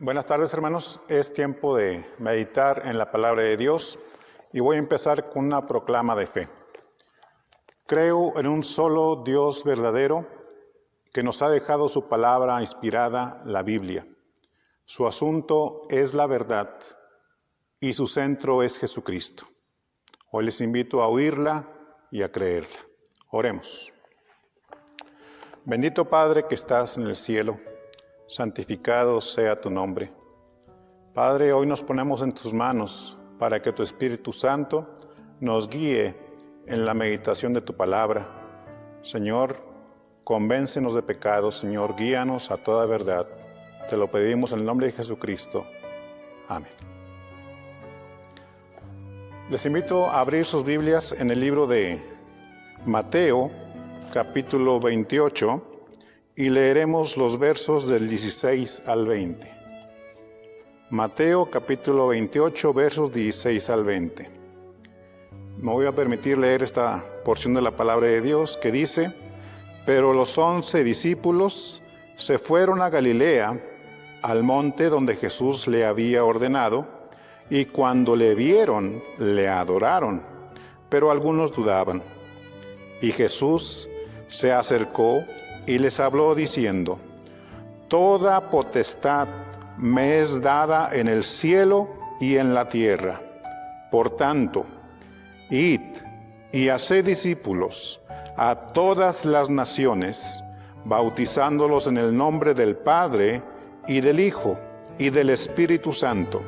Buenas tardes, hermanos. Es tiempo de meditar en la palabra de Dios y voy a empezar con una proclama de fe. Creo en un solo Dios verdadero que nos ha dejado su palabra inspirada, la Biblia. Su asunto es la verdad y su centro es Jesucristo. Hoy les invito a oírla y a creerla. Oremos. Bendito Padre que estás en el cielo, santificado sea tu nombre. Padre, hoy nos ponemos en tus manos para que tu Espíritu Santo nos guíe en la meditación de tu palabra. Señor, convéncenos de pecado, Señor, guíanos a toda verdad. Te lo pedimos en el nombre de Jesucristo. Amén. Les invito a abrir sus Biblias en el libro de Mateo, capítulo 28, y leeremos los versos del 16 al 20. Mateo, capítulo 28, versos 16 al 20. Me voy a permitir leer esta porción de la palabra de Dios que dice: Pero los 11 discípulos se fueron a Galilea, al monte donde Jesús le había ordenado, y cuando le vieron, le adoraron, pero algunos dudaban. Y Jesús se acercó y les habló diciendo: Toda potestad me es dada en el cielo y en la tierra. Por tanto, id y haced discípulos a todas las naciones, bautizándolos en el nombre del Padre y del Hijo y del Espíritu Santo,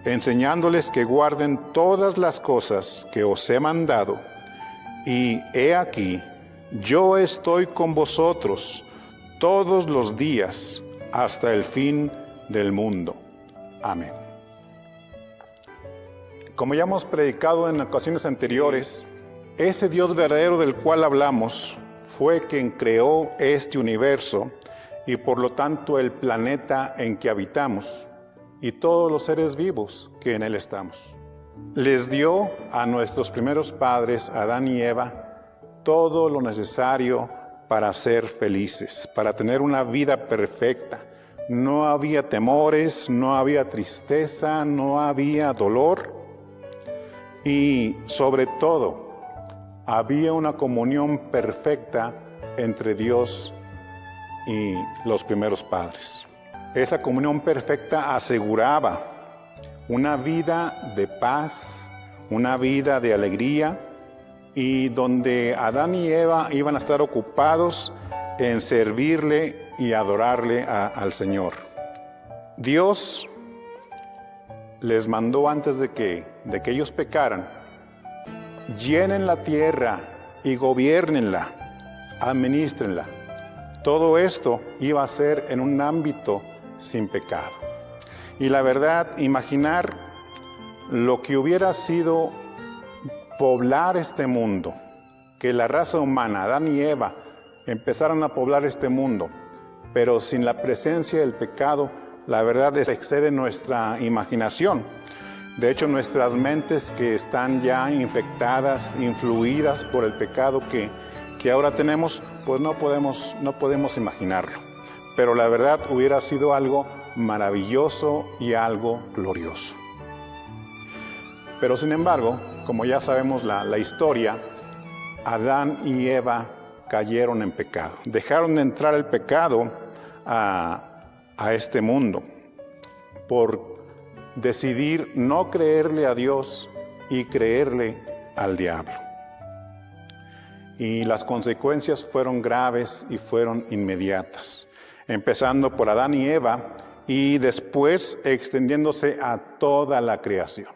enseñándoles que guarden todas las cosas que os he mandado. Y he aquí, yo estoy con vosotros todos los días hasta el fin del mundo. Amén. Como ya hemos predicado en ocasiones anteriores, ese Dios verdadero del cual hablamos fue quien creó este universo y por lo tanto el planeta en que habitamos y todos los seres vivos que en él estamos. Les dio a nuestros primeros padres, Adán y Eva, todo lo necesario para ser felices, para tener una vida perfecta. No había temores, no había tristeza, no había dolor y sobre todo había una comunión perfecta entre Dios y los primeros padres. Esa comunión perfecta aseguraba una vida de paz, una vida de alegría, y donde Adán y Eva iban a estar ocupados en servirle y adorarle al Señor. Dios les mandó antes de que ellos pecaran: llenen la tierra y gobiernenla, administrenla. Todo esto iba a ser en un ámbito sin pecado. Y la verdad, imaginar lo que hubiera sido poblar este mundo, que la raza humana, Adán y Eva, empezaron a poblar este mundo, pero sin la presencia del pecado, la verdad excede nuestra imaginación. De hecho, nuestras mentes que están ya infectadas, influidas por el pecado que ahora tenemos, pues no podemos imaginarlo. Pero la verdad hubiera sido algo maravilloso y algo glorioso. Pero sin embargo, como ya sabemos la historia, Adán y Eva cayeron en pecado. Dejaron de entrar el pecado a este mundo por decidir no creerle a Dios y creerle al diablo. Y las consecuencias fueron graves y fueron inmediatas, empezando por Adán y Eva y después extendiéndose a toda la creación.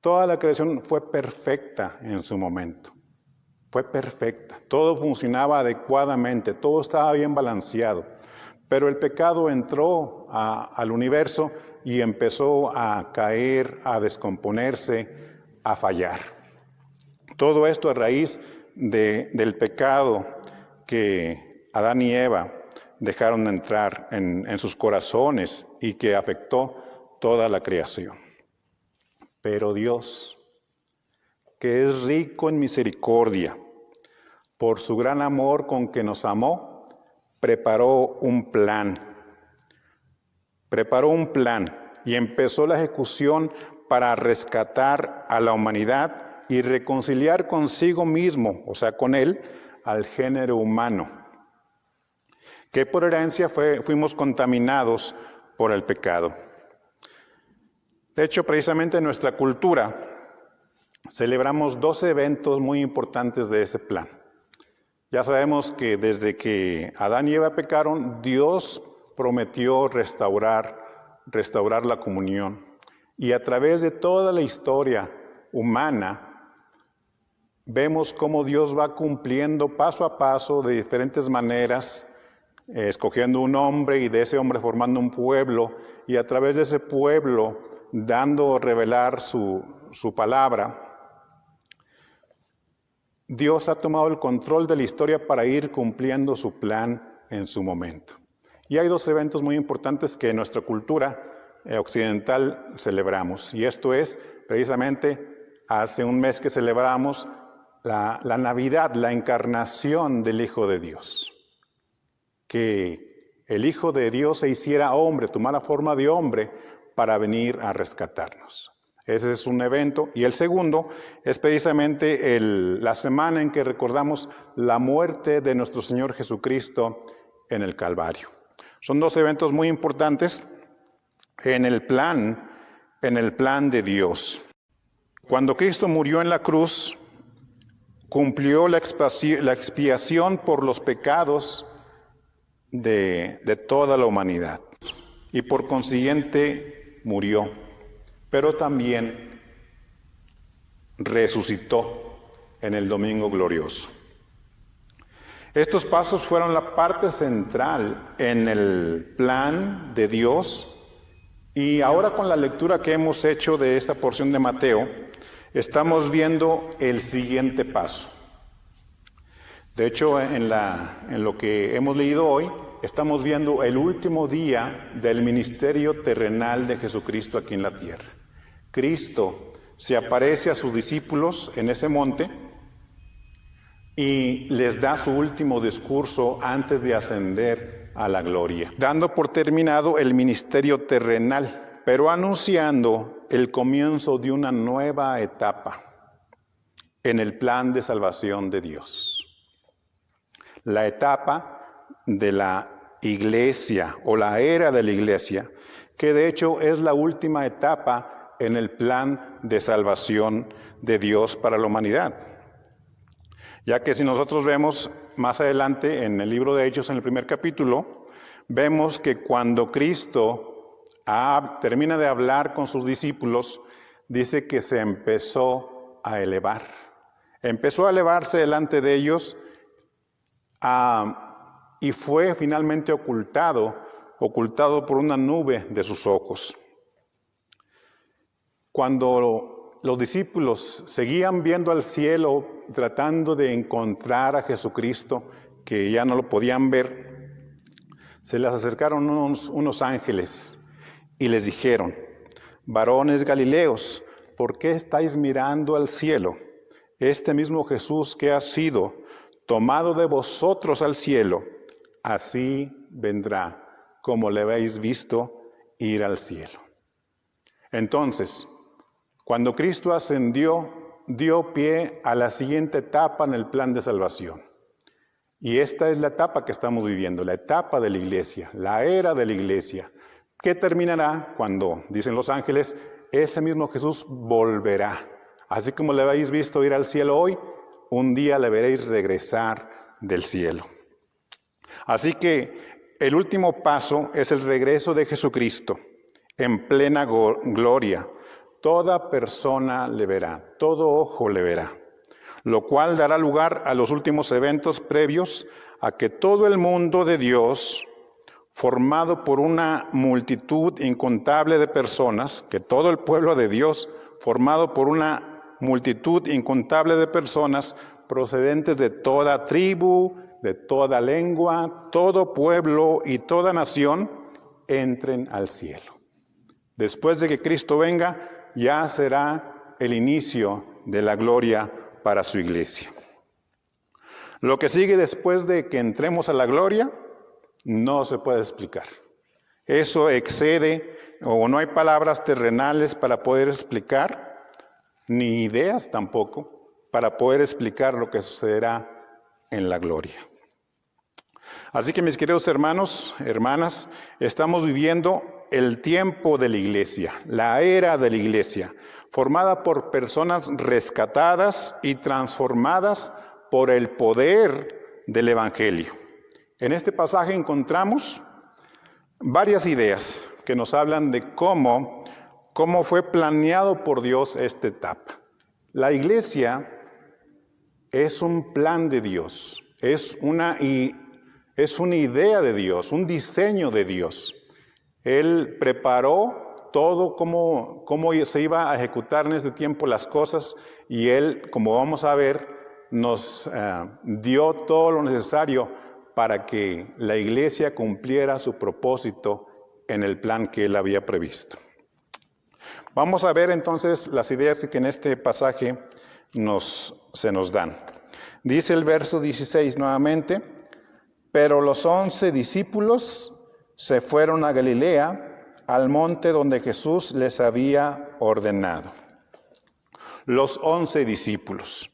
Toda la creación fue perfecta en su momento. Fue perfecta. Todo funcionaba adecuadamente. Todo estaba bien balanceado. Pero el pecado entró al universo y empezó a caer, a descomponerse, a fallar. Todo esto a raíz del pecado que Adán y Eva dejaron de entrar en sus corazones y que afectó toda la creación. Pero Dios, que es rico en misericordia, por su gran amor con que nos amó, preparó un plan preparó un plan y empezó la ejecución para rescatar a la humanidad y reconciliar consigo mismo, o sea, con Él, al género humano, que por herencia fuimos contaminados por el pecado. De hecho, precisamente en nuestra cultura celebramos 12 eventos muy importantes de ese plan. Ya sabemos que desde que Adán y Eva pecaron, Dios prometió restaurar la comunión. Y a través de toda la historia humana, vemos cómo Dios va cumpliendo paso a paso de diferentes maneras, escogiendo un hombre y de ese hombre formando un pueblo, y a través de ese pueblo revelar su palabra. Dios ha tomado el control de la historia para ir cumpliendo su plan en su momento. Y hay 2 eventos muy importantes que en nuestra cultura occidental celebramos. Y esto es precisamente hace un mes que celebramos la Navidad, la encarnación del Hijo de Dios. Que el Hijo de Dios se hiciera hombre, tomara forma de hombre para venir a rescatarnos. Ese es un evento. Y el segundo es precisamente la semana en que recordamos la muerte de nuestro Señor Jesucristo en el Calvario. Son 2 eventos muy importantes en el plan de Dios. Cuando Cristo murió en la cruz, cumplió la expiación por los pecados de toda la humanidad y por consiguiente murió, pero también resucitó en el Domingo Glorioso. Estos pasos fueron la parte central en el plan de Dios, y ahora con la lectura que hemos hecho de esta porción de Mateo, estamos viendo el siguiente paso. De hecho, en lo que hemos leído hoy, estamos viendo el último día del ministerio terrenal de Jesucristo aquí en la tierra. Cristo se aparece a sus discípulos en ese monte y les da su último discurso antes de ascender a la gloria, dando por terminado el ministerio terrenal, pero anunciando el comienzo de una nueva etapa en el plan de salvación de Dios. La etapa de la iglesia o la era de la iglesia, que de hecho es la última etapa en el plan de salvación de Dios para la humanidad. Ya que si nosotros vemos más adelante en el libro de Hechos, en el primer capítulo, vemos que cuando Cristo termina de hablar con sus discípulos, dice que se empezó a elevar. Empezó a elevarse delante de ellos y fue finalmente ocultado por una nube de sus ojos. Cuando los discípulos seguían viendo al cielo, tratando de encontrar a Jesucristo, que ya no lo podían ver, se les acercaron unos ángeles y les dijeron: varones galileos, ¿por qué estáis mirando al cielo? Este mismo Jesús que ha sido tomado de vosotros al cielo, así vendrá, como le habéis visto ir al cielo. Entonces, cuando Cristo ascendió, dio pie a la siguiente etapa en el plan de salvación. Y esta es la etapa que estamos viviendo, la etapa de la iglesia, la era de la iglesia, que terminará cuando, dicen los ángeles, ese mismo Jesús volverá. Así como le habéis visto ir al cielo hoy, un día le veréis regresar del cielo. Así que el último paso es el regreso de Jesucristo en plena gloria. Toda persona le verá, todo ojo le verá, lo cual dará lugar a los últimos eventos previos a que todo el mundo de Dios, formado por una multitud incontable de personas, que todo el pueblo de Dios, formado por una multitud incontable de personas procedentes de toda tribu, de toda lengua, todo pueblo y toda nación, entren al cielo. Después de que Cristo venga, ya será el inicio de la gloria para su iglesia. Lo que sigue después de que entremos a la gloria no se puede explicar. Eso excede, o no hay palabras terrenales para poder explicar, ni ideas tampoco, para poder explicar lo que sucederá en la gloria. Así que mis queridos hermanos, hermanas, estamos viviendo el tiempo de la iglesia, la era de la iglesia, formada por personas rescatadas y transformadas por el poder del Evangelio. En este pasaje encontramos varias ideas que nos hablan de cómo fue planeado por Dios esta etapa. La iglesia es un plan de Dios, es una idea de Dios, un diseño de Dios. Él preparó todo cómo se iba a ejecutar en este tiempo las cosas, y Él, como vamos a ver, nos dio todo lo necesario para que la iglesia cumpliera su propósito en el plan que Él había previsto. Vamos a ver entonces las ideas que en este pasaje se nos dan. Dice el verso 16 nuevamente: pero los 11 discípulos se fueron a Galilea, al monte donde Jesús les había ordenado. Los 11 discípulos.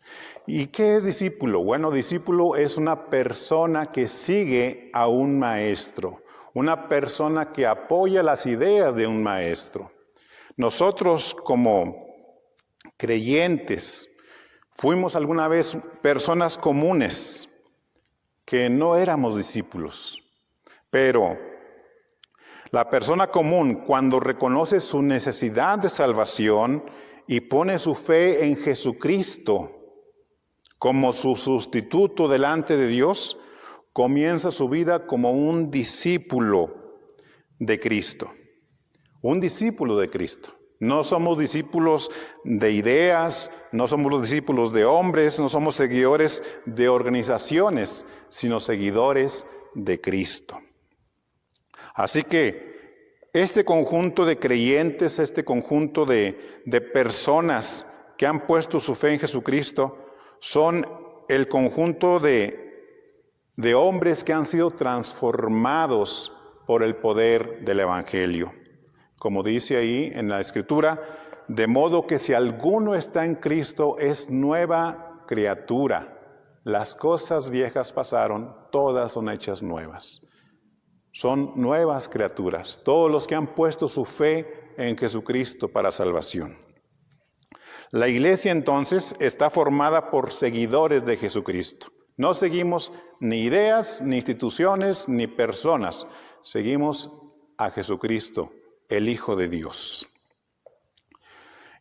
¿Y qué es discípulo? Bueno, discípulo es una persona que sigue a un maestro, una persona que apoya las ideas de un maestro. Nosotros como creyentes fuimos alguna vez personas comunes que no éramos discípulos, pero la persona común, cuando reconoce su necesidad de salvación y pone su fe en Jesucristo como su sustituto delante de Dios, comienza su vida como un discípulo de Cristo. Un discípulo de Cristo. No somos discípulos de ideas, no somos los discípulos de hombres, no somos seguidores de organizaciones, sino seguidores de Cristo. Así que este conjunto de creyentes, este conjunto de personas que han puesto su fe en Jesucristo, son el conjunto de hombres que han sido transformados por el poder del Evangelio. Como dice ahí en la Escritura, de modo que si alguno está en Cristo es nueva criatura. Las cosas viejas pasaron, todas son hechas nuevas. Son nuevas criaturas, todos los que han puesto su fe en Jesucristo para salvación. La iglesia entonces está formada por seguidores de Jesucristo. No seguimos ni ideas, ni instituciones, ni personas. Seguimos a Jesucristo, el Hijo de Dios.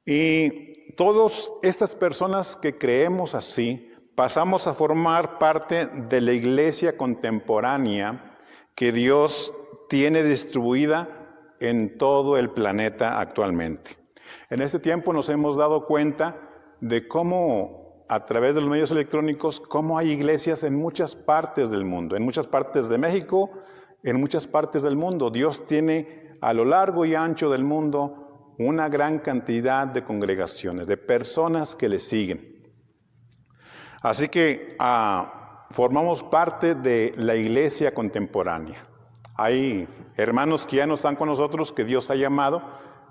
Y todas estas personas que creemos así, pasamos a formar parte de la iglesia contemporánea que Dios tiene distribuida en todo el planeta actualmente. En este tiempo nos hemos dado cuenta de cómo, a través de los medios electrónicos, cómo hay iglesias en muchas partes del mundo, en muchas partes de México, en muchas partes del mundo. Dios tiene a lo largo y ancho del mundo una gran cantidad de congregaciones, de personas que le siguen. Así que formamos parte de la iglesia contemporánea. Hay hermanos que ya no están con nosotros, que Dios ha llamado.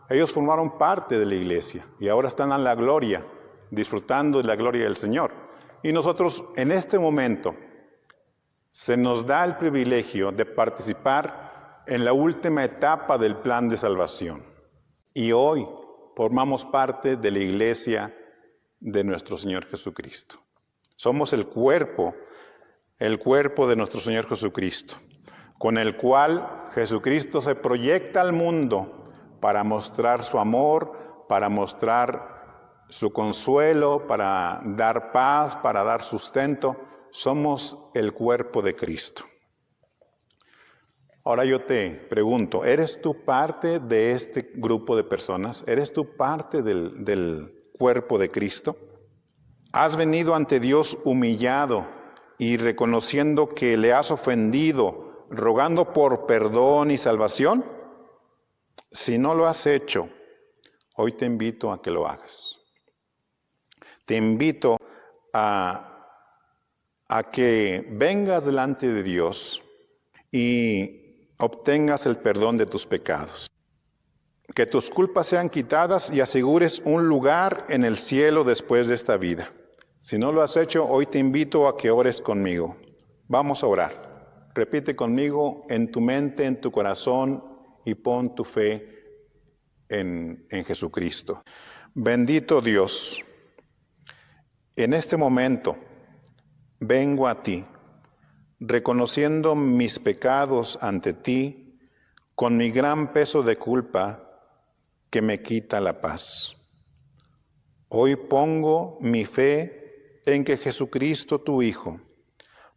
Ellos formaron parte de la iglesia y ahora están en la gloria, disfrutando de la gloria del Señor. Y nosotros en este momento se nos da el privilegio de participar en la última etapa del plan de salvación. Y hoy formamos parte de la iglesia de nuestro Señor Jesucristo. Somos el cuerpo de nuestro Señor Jesucristo, con el cual Jesucristo se proyecta al mundo para mostrar su amor, para mostrar su consuelo, para dar paz, para dar sustento. Somos el cuerpo de Cristo. Ahora yo te pregunto, ¿eres tú parte de este grupo de personas? ¿Eres tú parte del cuerpo de Cristo? ¿Has venido ante Dios humillado y reconociendo que le has ofendido, rogando por perdón y salvación? Si no lo has hecho, hoy te invito a que lo hagas. Te invito a que vengas delante de Dios y obtengas el perdón de tus pecados. Que tus culpas sean quitadas y asegures un lugar en el cielo después de esta vida. Si no lo has hecho, hoy te invito a que ores conmigo. Vamos a orar. Repite conmigo en tu mente, en tu corazón, y pon tu fe en Jesucristo. Bendito Dios, en este momento vengo a ti, reconociendo mis pecados ante ti, con mi gran peso de culpa que me quita la paz. Hoy pongo mi fe en que Jesucristo, tu Hijo,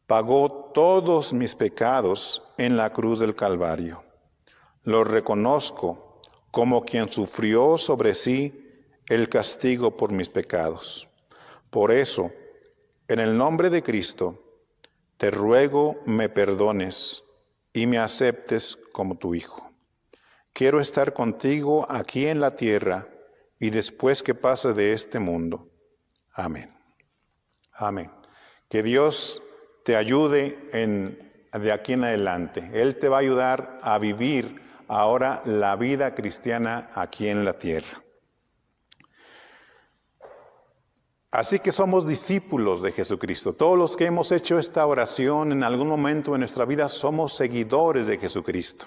pagó todos mis pecados en la cruz del Calvario. Lo reconozco como quien sufrió sobre sí el castigo por mis pecados. Por eso, en el nombre de Cristo, te ruego me perdones y me aceptes como tu Hijo. Quiero estar contigo aquí en la tierra y después que pase de este mundo. Amén. Amén. Que Dios te ayude de aquí en adelante. Él te va a ayudar a vivir ahora la vida cristiana aquí en la tierra. Así que somos discípulos de Jesucristo. Todos los que hemos hecho esta oración en algún momento de nuestra vida somos seguidores de Jesucristo.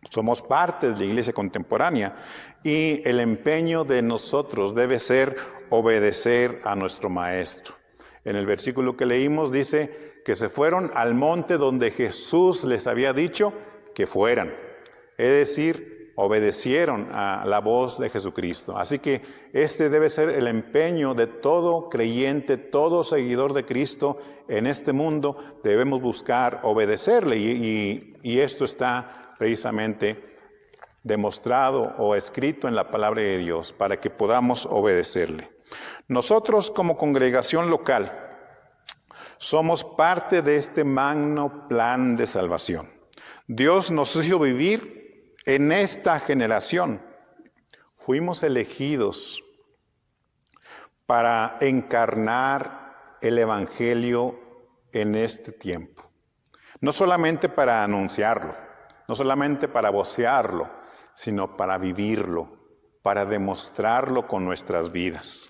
Somos parte de la iglesia contemporánea y el empeño de nosotros debe ser obedecer a nuestro Maestro. En el versículo que leímos dice que se fueron al monte donde Jesús les había dicho que fueran. Es decir, obedecieron a la voz de Jesucristo. Así que este debe ser el empeño de todo creyente, todo seguidor de Cristo en este mundo. Debemos buscar obedecerle y esto está precisamente demostrado o escrito en la palabra de Dios para que podamos obedecerle. Nosotros como congregación local somos parte de este magno plan de salvación. Dios nos hizo vivir en esta generación. Fuimos elegidos para encarnar el Evangelio en este tiempo. No solamente para anunciarlo, no solamente para vocearlo, sino para vivirlo, para demostrarlo con nuestras vidas,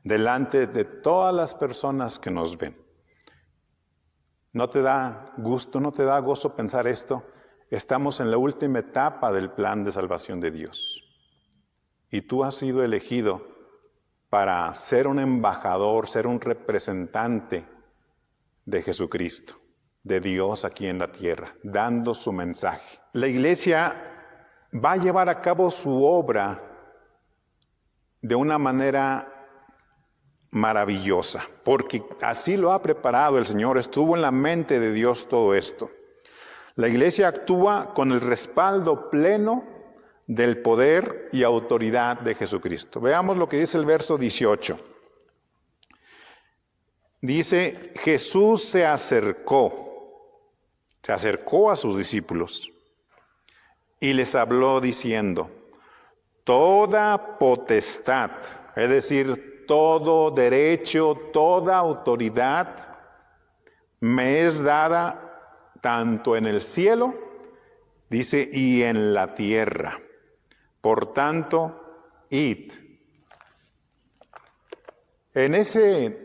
delante de todas las personas que nos ven. ¿No te da gusto, no te da gozo pensar esto? Estamos en la última etapa del plan de salvación de Dios. Y tú has sido elegido para ser un embajador, ser un representante de Jesucristo, de Dios aquí en la tierra, dando su mensaje. La iglesia va a llevar a cabo su obra de una manera maravillosa, porque así lo ha preparado el Señor, estuvo en la mente de Dios todo esto. La iglesia actúa con el respaldo pleno del poder y autoridad de Jesucristo. Veamos lo que dice el verso 18. Dice, Jesús se acercó a sus discípulos y les habló diciendo, toda potestad, es decir, todo derecho, toda autoridad me es dada tanto en el cielo, dice, y en la tierra. Por tanto, id. En ese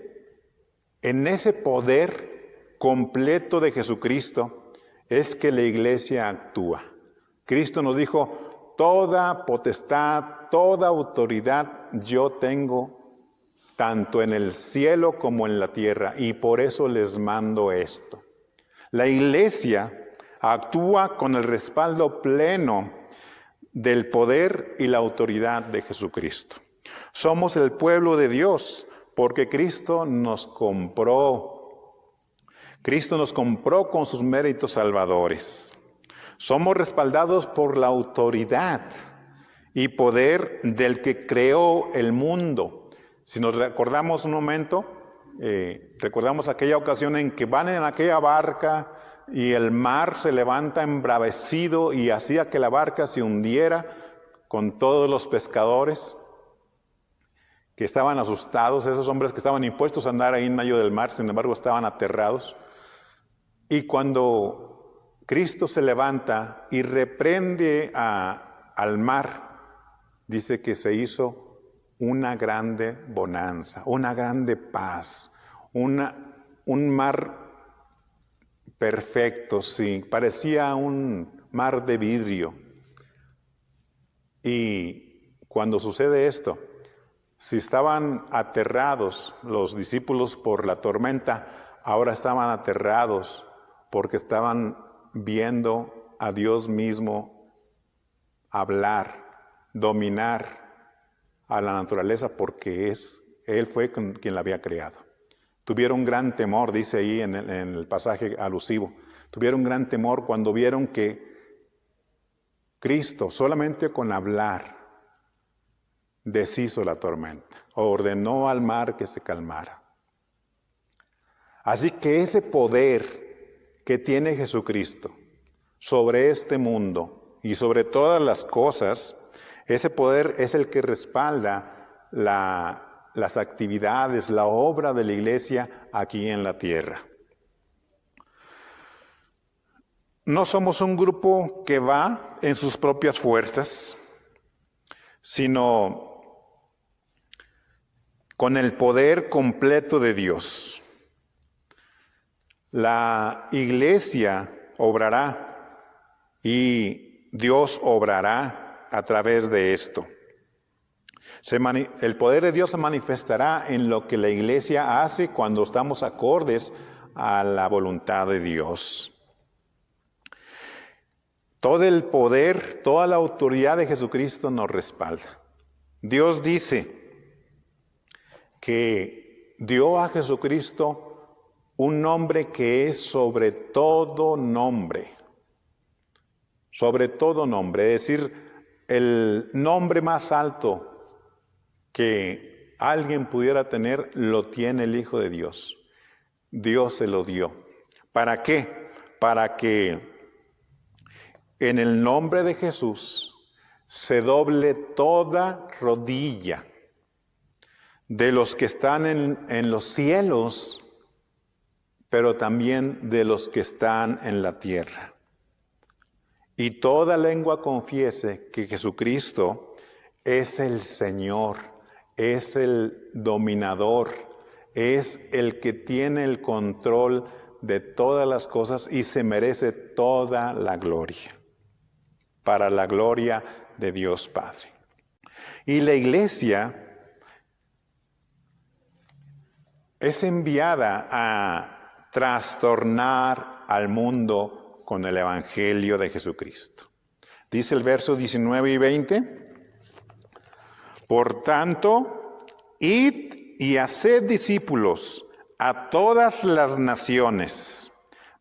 poder completo de Jesucristo es que la iglesia actúa. Cristo nos dijo, toda potestad, toda autoridad yo tengo tanto en el cielo como en la tierra, y por eso les mando esto. La iglesia actúa con el respaldo pleno del poder y la autoridad de Jesucristo. Somos el pueblo de Dios porque Cristo nos compró. Cristo nos compró con sus méritos salvadores. Somos respaldados por la autoridad y poder del que creó el mundo. Si nos recordamos un momento, recordamos aquella ocasión en que van en aquella barca y el mar se levanta embravecido y hacía que la barca se hundiera con todos los pescadores que estaban asustados, esos hombres que estaban impuestos a andar ahí en medio del mar, sin embargo estaban aterrados. Y cuando Cristo se levanta y reprende al mar. Dice que se hizo una grande bonanza, una grande paz, un mar perfecto, sí, parecía un mar de vidrio. Y cuando sucede esto, si estaban aterrados los discípulos por la tormenta, ahora estaban aterrados porque estaban viendo a Dios mismo hablar, dominar a la naturaleza, porque Él fue quien la había creado. Tuvieron gran temor, dice ahí en el pasaje alusivo, tuvieron gran temor cuando vieron que Cristo, solamente con hablar, deshizo la tormenta, ordenó al mar que se calmara. Así que ese poder que tiene Jesucristo sobre este mundo y sobre todas las cosas, ese poder es el que respalda las actividades, la obra de la iglesia aquí en la tierra. No somos un grupo que va en sus propias fuerzas, sino con el poder completo de Dios. La iglesia obrará y Dios obrará a través de esto. El poder de Dios se manifestará en lo que la iglesia hace cuando estamos acordes a la voluntad de Dios. Todo el poder, toda la autoridad de Jesucristo nos respalda. Dios dice que dio a Jesucristo un nombre que es sobre todo nombre. Sobre todo nombre, es decir, el nombre más alto que alguien pudiera tener, lo tiene el Hijo de Dios. Dios se lo dio. ¿Para qué? Para que en el nombre de Jesús se doble toda rodilla de los que están en los cielos, pero también de los que están en la tierra. Y toda lengua confiese que Jesucristo es el Señor, es el dominador, es el que tiene el control de todas las cosas y se merece toda la gloria, para la gloria de Dios Padre. Y la iglesia es enviada a trastornar al mundo con el Evangelio de Jesucristo. Dice el verso 19 y 20, por tanto, id y haced discípulos a todas las naciones,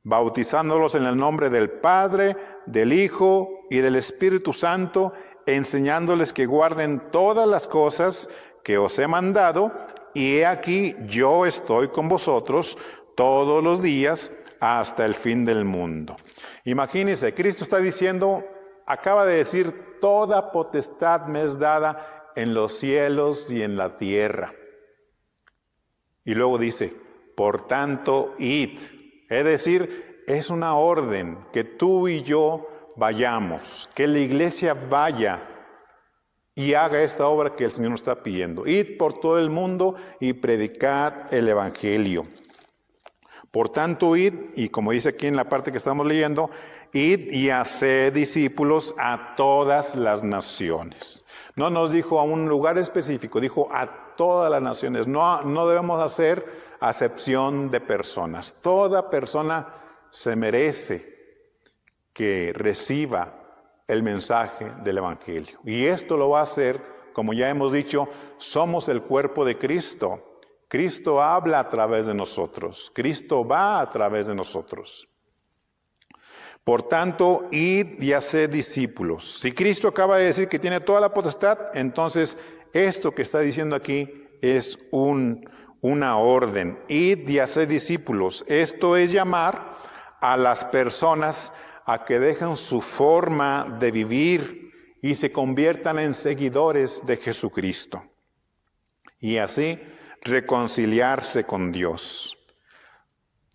bautizándolos en el nombre del Padre, del Hijo y del Espíritu Santo, enseñándoles que guarden todas las cosas que os he mandado, y he aquí yo estoy con vosotros todos los días hasta el fin del mundo. Imagínense, Cristo está diciendo, acaba de decir, toda potestad me es dada en los cielos y en la tierra. Y luego dice, por tanto, id. Es decir, es una orden que tú y yo vayamos, que la iglesia vaya y haga esta obra que el Señor nos está pidiendo. Id por todo el mundo y predicad el Evangelio. Por tanto, id, y como dice aquí en la parte que estamos leyendo, id y haced discípulos a todas las naciones. No nos dijo a un lugar específico, dijo a todas las naciones. No debemos hacer acepción de personas. Toda persona se merece que reciba el mensaje del Evangelio. Y esto lo va a hacer, como ya hemos dicho, somos el cuerpo de Cristo. Cristo habla a través de nosotros. Cristo va a través de nosotros. Por tanto, id y haced discípulos. Si Cristo acaba de decir que tiene toda la potestad, entonces esto que está diciendo aquí es una orden. Id y haced discípulos. Esto es llamar a las personas a que dejen su forma de vivir y se conviertan en seguidores de Jesucristo. Y así reconciliarse con Dios.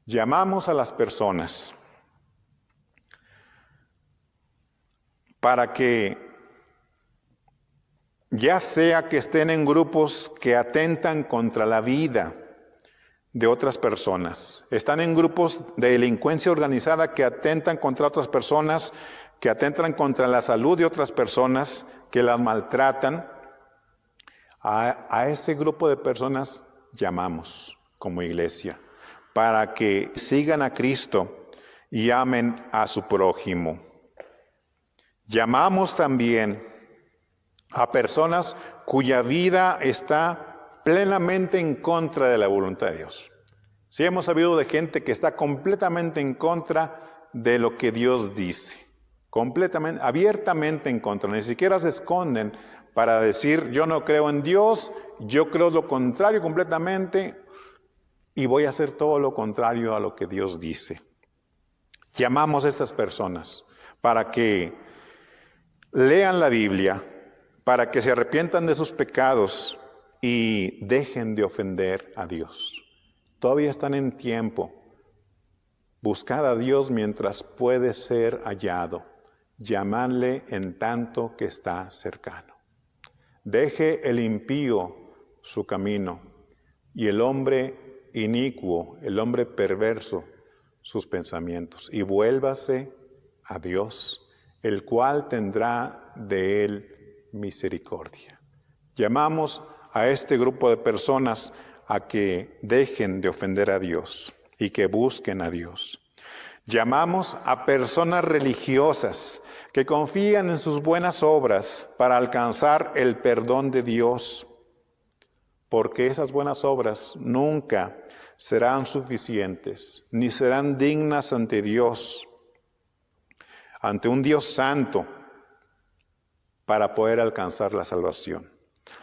Llamamos a las personas para que ya sea que estén en grupos que atentan contra la vida de otras personas, están en grupos de delincuencia organizada que atentan contra otras personas, que atentan contra la salud de otras personas, que las maltratan, a ese grupo de personas llamamos como iglesia, para que sigan a Cristo y amen a su prójimo. Llamamos también a personas cuya vida está plenamente en contra de la voluntad de Dios. Sí hemos sabido de gente que está completamente en contra de lo que Dios dice, completamente, abiertamente en contra, ni siquiera se esconden para decir yo no creo en Dios, yo creo lo contrario completamente y voy a hacer todo lo contrario a lo que Dios dice. Llamamos a estas personas para que lean la Biblia, para que se arrepientan de sus pecados y dejen de ofender a Dios. Todavía están en tiempo. Buscad a Dios mientras puede ser hallado. Llamadle en tanto que está cercano. Deje el impío su camino y el hombre inicuo, el hombre perverso, sus pensamientos, y vuélvase a Dios, el cual tendrá de él misericordia. Llamamos a este grupo de personas a que dejen de ofender a Dios y que busquen a Dios. Llamamos a personas religiosas que confían en sus buenas obras para alcanzar el perdón de Dios, porque esas buenas obras nunca serán suficientes, ni serán dignas ante Dios, ante un Dios santo, para poder alcanzar la salvación.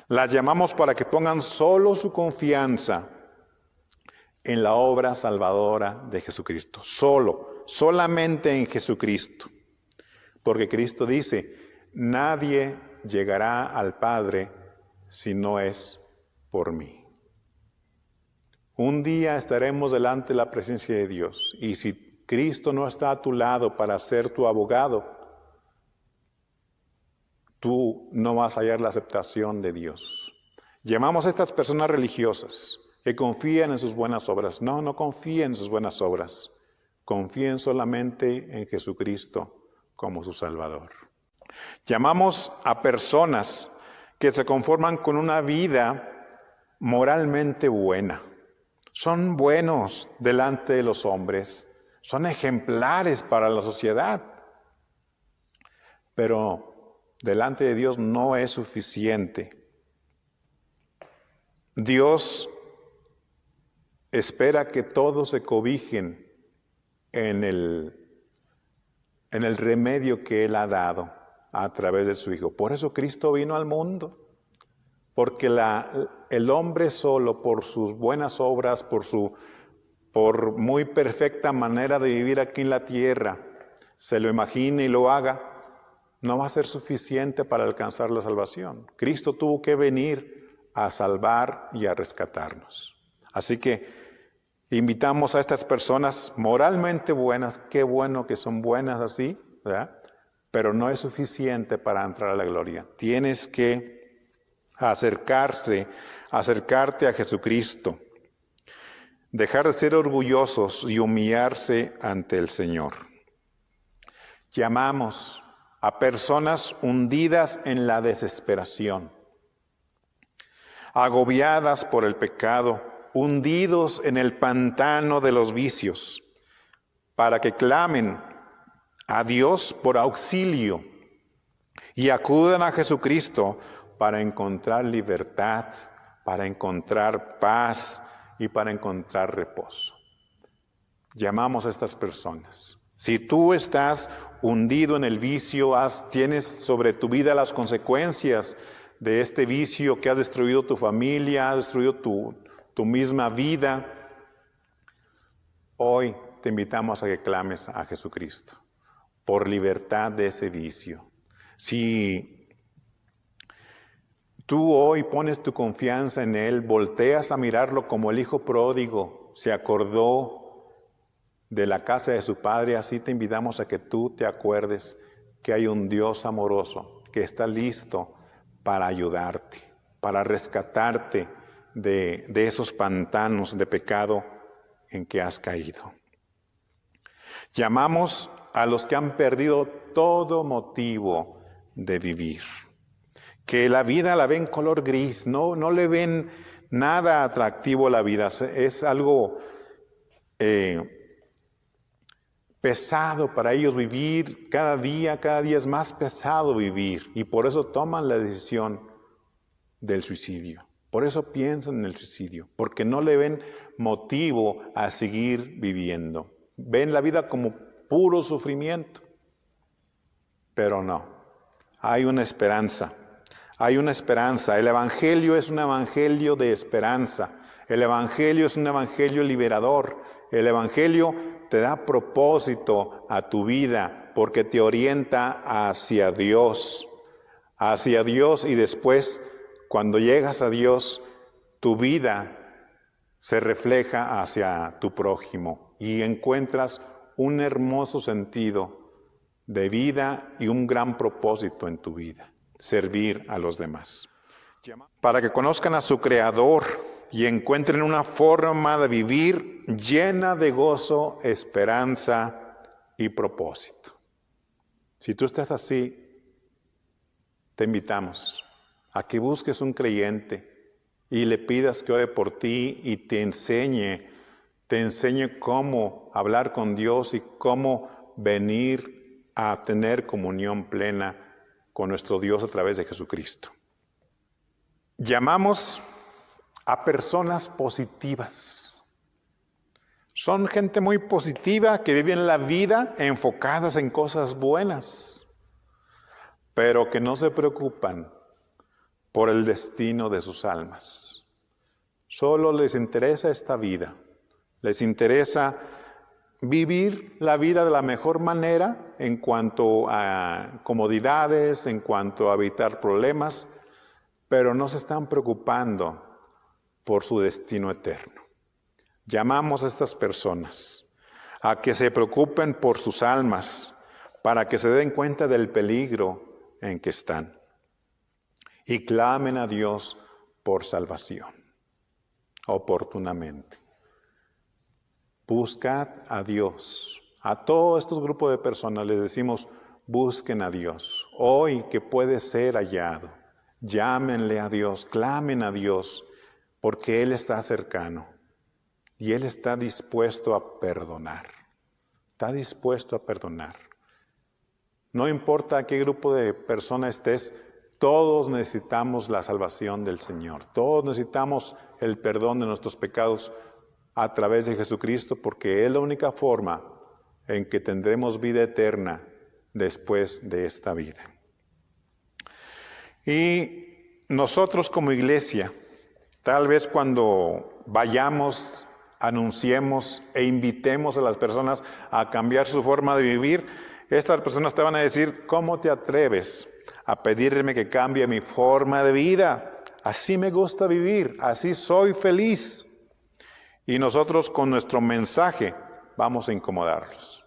Las llamamos para que pongan solo su confianza en la obra salvadora de Jesucristo. Solamente en Jesucristo. Porque Cristo dice, nadie llegará al Padre si no es por mí. Un día estaremos delante de la presencia de Dios, y si Cristo no está a tu lado para ser tu abogado, tú no vas a hallar la aceptación de Dios. Llamamos a estas personas religiosas que confían en sus buenas obras. No confíen en sus buenas obras. Confíen solamente en Jesucristo como su Salvador. Llamamos a personas que se conforman con una vida moralmente buena. Son buenos delante de los hombres. Son ejemplares para la sociedad. Pero delante de Dios no es suficiente. Dios espera que todos se cobijen en el remedio que Él ha dado a través de su Hijo. Por eso Cristo vino al mundo. Porque el hombre solo, por sus buenas obras, por muy perfecta manera de vivir aquí en la tierra, se lo imagine y lo haga, no va a ser suficiente para alcanzar la salvación. Cristo tuvo que venir a salvar y a rescatarnos. Así que invitamos a estas personas moralmente buenas, qué bueno que son buenas así, ¿verdad? Pero no es suficiente para entrar a la gloria. Tienes que acercarte a Jesucristo, dejar de ser orgullosos y humillarse ante el Señor. Llamamos a personas hundidas en la desesperación, agobiadas por el pecado, hundidos en el pantano de los vicios, para que clamen a Dios por auxilio y acudan a Jesucristo para encontrar libertad, para encontrar paz y para encontrar reposo. Llamamos a estas personas. Si tú estás hundido en el vicio, tienes sobre tu vida las consecuencias de este vicio que has destruido tu familia, has destruido tu misma vida, hoy te invitamos a que clames a Jesucristo por libertad de ese vicio. Si tú hoy pones tu confianza en Él, volteas a mirarlo como el hijo pródigo, se acordó de la casa de su padre, así te invitamos a que tú te acuerdes que hay un Dios amoroso que está listo para ayudarte, para rescatarte de esos pantanos de pecado en que has caído. Llamamos a los que han perdido todo motivo de vivir, que la vida la ven color gris, no le ven nada atractivo a la vida, es algo pesado para ellos vivir, cada día es más pesado vivir, y por eso toman la decisión del suicidio. Por eso piensan en el suicidio, porque no le ven motivo a seguir viviendo. Ven la vida como puro sufrimiento. Pero no, hay una esperanza. Hay una esperanza. El Evangelio es un Evangelio de esperanza. El Evangelio es un Evangelio liberador. El Evangelio te da propósito a tu vida porque te orienta hacia Dios. Hacia Dios, y después, cuando llegas a Dios, tu vida se refleja hacia tu prójimo y encuentras un hermoso sentido de vida y un gran propósito en tu vida: servir a los demás. Para que conozcan a su Creador y encuentren una forma de vivir llena de gozo, esperanza y propósito. Si tú estás así, te invitamos a que busques un creyente y le pidas que ore por ti y te enseñe cómo hablar con Dios y cómo venir a tener comunión plena con nuestro Dios a través de Jesucristo. Llamamos a personas positivas. Son gente muy positiva que viven la vida enfocadas en cosas buenas, pero que no se preocupan por el destino de sus almas. Solo les interesa esta vida. Les interesa vivir la vida de la mejor manera en cuanto a comodidades, en cuanto a evitar problemas, pero no se están preocupando por su destino eterno. Llamamos a estas personas a que se preocupen por sus almas, para que se den cuenta del peligro en que están y clamen a Dios por salvación oportunamente. Buscad a Dios. A todos estos grupos de personas les decimos: busquen a Dios hoy, que puede ser hallado. Llámenle a Dios, clamen a Dios, porque Él está cercano y Él está dispuesto a perdonar. Está dispuesto a perdonar. No importa a qué grupo de personas estés, todos necesitamos la salvación del Señor. Todos necesitamos el perdón de nuestros pecados a través de Jesucristo, porque es la única forma en que tendremos vida eterna después de esta vida. Y nosotros como iglesia, tal vez cuando vayamos, anunciemos e invitemos a las personas a cambiar su forma de vivir, estas personas te van a decir: ¿cómo te atreves a pedirme que cambie mi forma de vida? Así me gusta vivir, así soy feliz. Y nosotros con nuestro mensaje vamos a incomodarlos.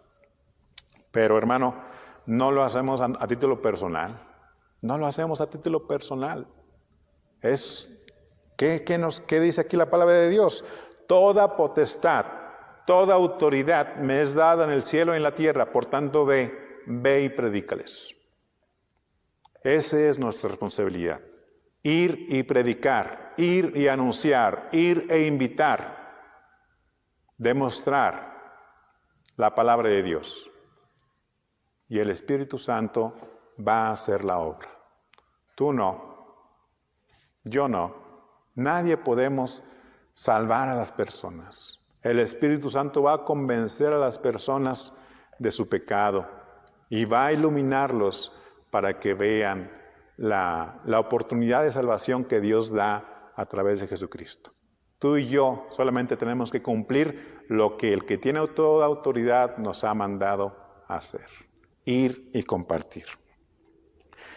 Pero hermano, no lo hacemos a título personal. No lo hacemos a título personal. ¿Qué dice aquí la palabra de Dios? Toda potestad, toda autoridad me es dada en el cielo y en la tierra. Por tanto, ve y predícales. Esa es nuestra responsabilidad. Ir y predicar, ir y anunciar, ir e invitar. Demostrar la palabra de Dios. Y el Espíritu Santo va a hacer la obra. Tú no. Yo no. Nadie podemos salvar a las personas. El Espíritu Santo va a convencer a las personas de su pecado y va a iluminarlos para que vean la oportunidad de salvación que Dios da a través de Jesucristo. Tú y yo solamente tenemos que cumplir lo que el que tiene toda autoridad nos ha mandado hacer: ir y compartir.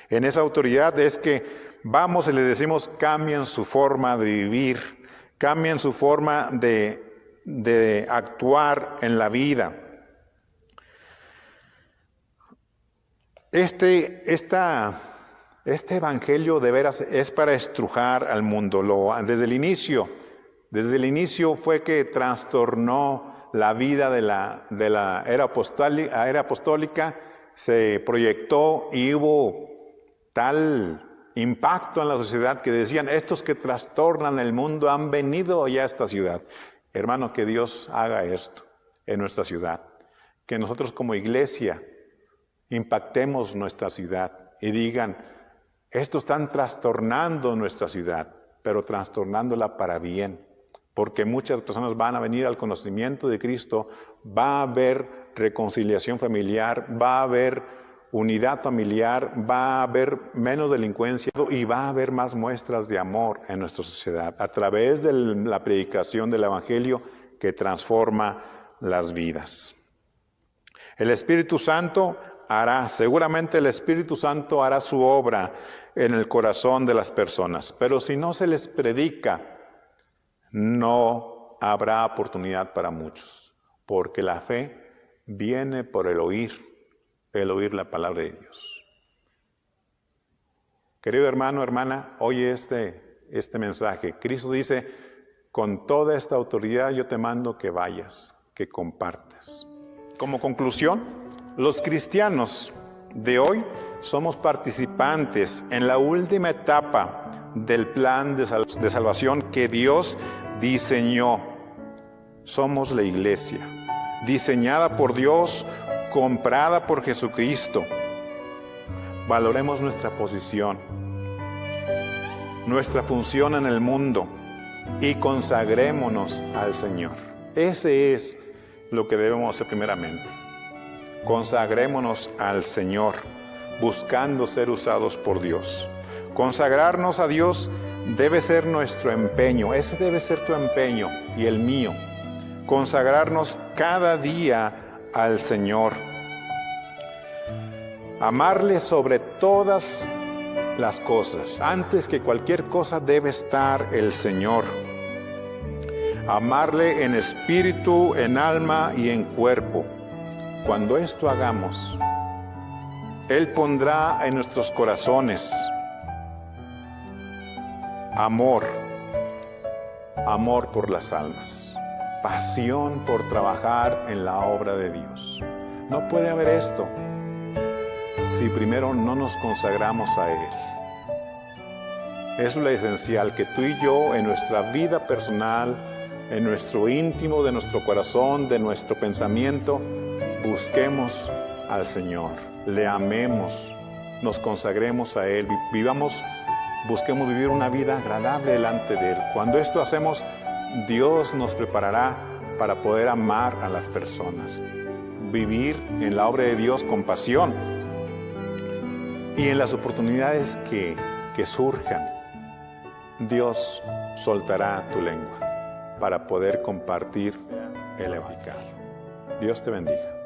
En esa autoridad es que vamos y le decimos: cambien su forma de vivir, cambien su forma de actuar en la vida. Este evangelio de veras es para estrujar al mundo. Desde el inicio fue que trastornó la vida de la era apostólica, se proyectó y hubo tal impacto en la sociedad que decían, estos que trastornan el mundo han venido ya a esta ciudad. Hermano, que Dios haga esto en nuestra ciudad, que nosotros como iglesia impactemos nuestra ciudad y digan, estos están trastornando nuestra ciudad, pero trastornándola para bien, porque muchas personas van a venir al conocimiento de Cristo, va a haber reconciliación familiar, va a haber unidad familiar, va a haber menos delincuencia y va a haber más muestras de amor en nuestra sociedad a través de la predicación del Evangelio que transforma las vidas. Seguramente el Espíritu Santo hará su obra en el corazón de las personas, pero si no se les predica, no habrá oportunidad para muchos, porque la fe viene por el oír la palabra de Dios. Querido hermano, hermana, oye este mensaje. Cristo dice, con toda esta autoridad yo te mando que vayas, que compartas. Como conclusión, los cristianos de hoy somos participantes en la última etapa del plan de salvación que Dios diseñó. Somos la iglesia, diseñada por Dios, comprada por Jesucristo. Valoremos nuestra posición, nuestra función en el mundo y consagrémonos al Señor. Ese es lo que debemos hacer primeramente. Consagrémonos al Señor, buscando ser usados por Dios. Consagrarnos a Dios debe ser nuestro empeño. Ese debe ser tu empeño y el mío. Consagrarnos cada día al Señor. Amarle sobre todas las cosas. Antes que cualquier cosa debe estar el Señor. Amarle en espíritu, en alma y en cuerpo. Cuando esto hagamos, Él pondrá en nuestros corazones amor por las almas, pasión por trabajar en la obra de Dios. No puede haber esto si primero no nos consagramos a Él. Es lo esencial, que tú y yo en nuestra vida personal, en nuestro íntimo, de nuestro corazón, de nuestro pensamiento, busquemos al Señor, le amemos, nos consagremos a Él, busquemos vivir una vida agradable delante de Él. Cuando esto hacemos, Dios nos preparará para poder amar a las personas, vivir en la obra de Dios con pasión y en las oportunidades que surjan. Dios soltará tu lengua para poder compartir el Evangelio. Dios te bendiga.